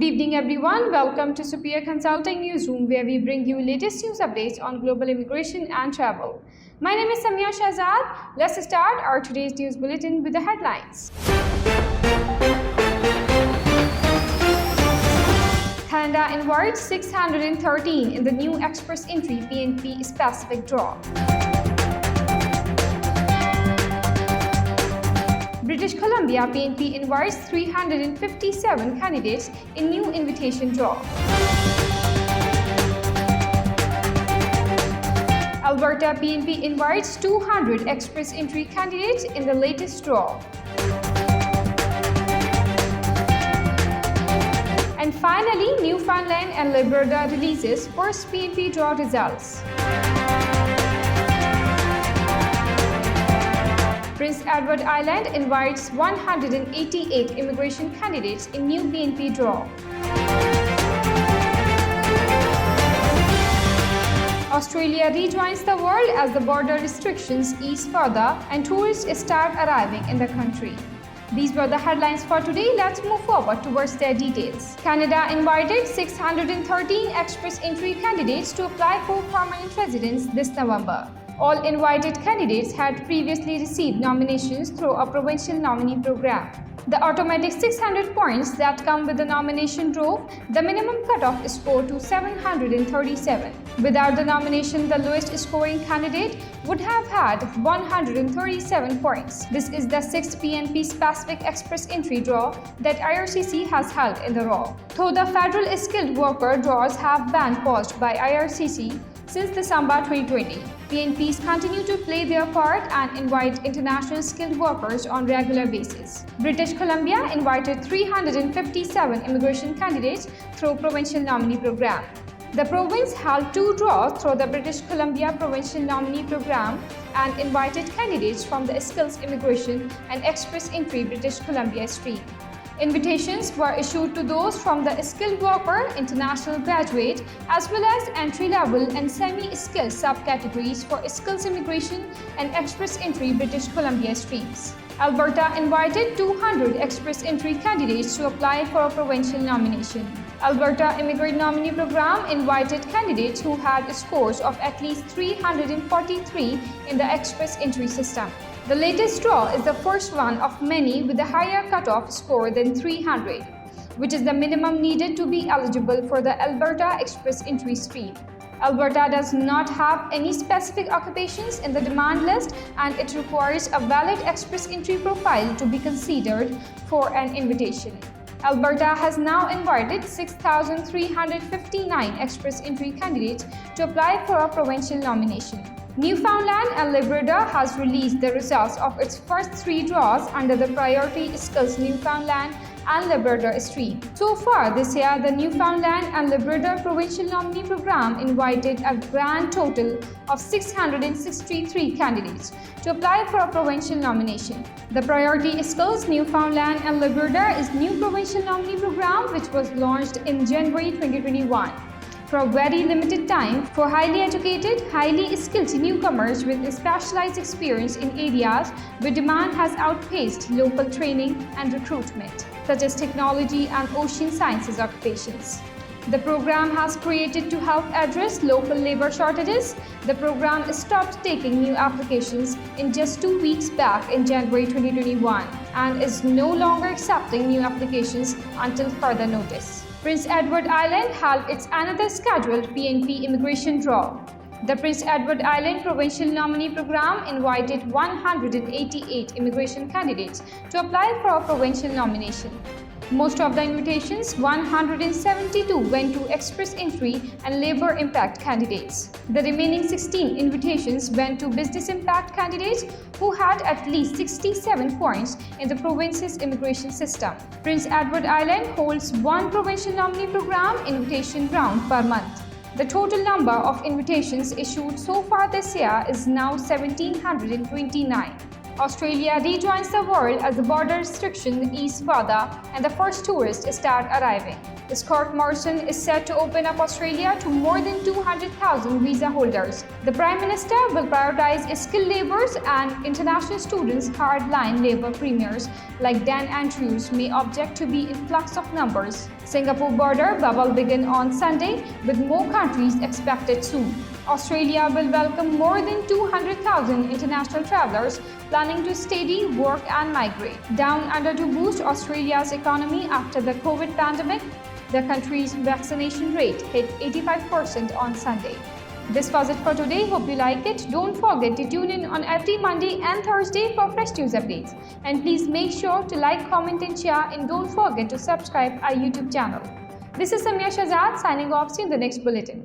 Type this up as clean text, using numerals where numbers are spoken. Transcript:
evening, everyone. Welcome to Superior Consulting Newsroom, where we bring you latest news updates on global immigration and travel. My name is Samia Shahzad. Let's start our today's news bulletin with the headlines. Canada invites 613 in the new Express Entry PNP specific draw. British Columbia PNP invites 357 candidates in new invitation draw. Alberta PNP invites 200 Express Entry candidates in the latest draw. And finally, Newfoundland and Labrador releases first PNP draw results. Prince Edward Island invites 188 immigration candidates in new PNP draw. Australia rejoins the world as the border restrictions ease further and tourists start arriving in the country. These were the headlines for today. Let's move forward towards their details. Canada invited 613 Express Entry candidates to apply for permanent residence this November. All invited candidates had previously received nominations through a provincial nominee program. The automatic 600 points that come with the nomination drove the minimum cutoff score to 737. Without the nomination, the lowest scoring candidate would have had 137 points. This is the 6th PNP specific Express Entry draw that IRCC has held in the RAW. Though the federal skilled worker draws have been paused by IRCC since December 2020, PNPs continue to play their part and invite international skilled workers on regular basis. British Columbia invited 357 immigration candidates through provincial nominee program. The province held 2 draws through the British Columbia Provincial Nominee Program and invited candidates from the Skills Immigration and Express Entry British Columbia stream. Invitations were issued to those from the skilled worker, international graduate, as well as entry-level and semi-skilled subcategories for skills immigration and express entry British Columbia streams. Alberta invited 200 express entry candidates to apply for a provincial nomination. Alberta Immigrant Nominee Program invited candidates who had scores of at least 343 in the express entry system. The latest draw is the first one of many with a higher cutoff score than 300, which is the minimum needed to be eligible for the Alberta Express Entry stream. Alberta does not have any specific occupations in the demand list, and it requires a valid Express Entry profile to be considered for an invitation. Alberta has now invited 6,359 Express Entry candidates to apply for a provincial nomination. Newfoundland and Labrador has released the results of its first 3 draws under the Priority Skills Newfoundland and Labrador stream. So far this year, the Newfoundland and Labrador Provincial Nominee Program invited a grand total of 663 candidates to apply for a provincial nomination. The Priority Skills Newfoundland and Labrador is new provincial nominee program which was launched in January 2021. For a very limited time for highly educated, highly skilled newcomers with specialized experience in areas where demand has outpaced local training and recruitment, such as technology and ocean sciences occupations. The program has created to help address local labor shortages. The program stopped taking new applications in just 2 weeks back in January 2021 and is no longer accepting new applications until further notice. Prince Edward Island held its another scheduled PNP immigration draw. The Prince Edward Island Provincial Nominee Program invited 188 immigration candidates to apply for a provincial nomination. Most of the invitations, 172, went to Express Entry and Labour Impact candidates. The remaining 16 invitations went to Business Impact candidates who had at least 67 points in the province's immigration system. Prince Edward Island holds 1 provincial nominee program invitation round per month. The total number of invitations issued so far this year is now 1,729. Australia rejoins the world as the border restrictions ease further and the first tourists start arriving. Scott Morrison is set to open up Australia to more than 200,000 visa holders. The Prime Minister will prioritize skilled labourers and international students, hardline labour premiers like Dan Andrews, may object to the influx of numbers. Singapore border bubble begin on Sunday, with more countries expected soon. Australia will welcome more than 200,000 international travelers planning to study, work and migrate. Down under to boost Australia's economy after the COVID pandemic, the country's vaccination rate hit 85% on Sunday. This was it for today. Hope you like it. Don't forget to tune in on every Monday and Thursday for fresh news updates. And please make sure to like, comment and share, and don't forget to subscribe our YouTube channel. This is Samia Shahzad signing off. See you in the next bulletin.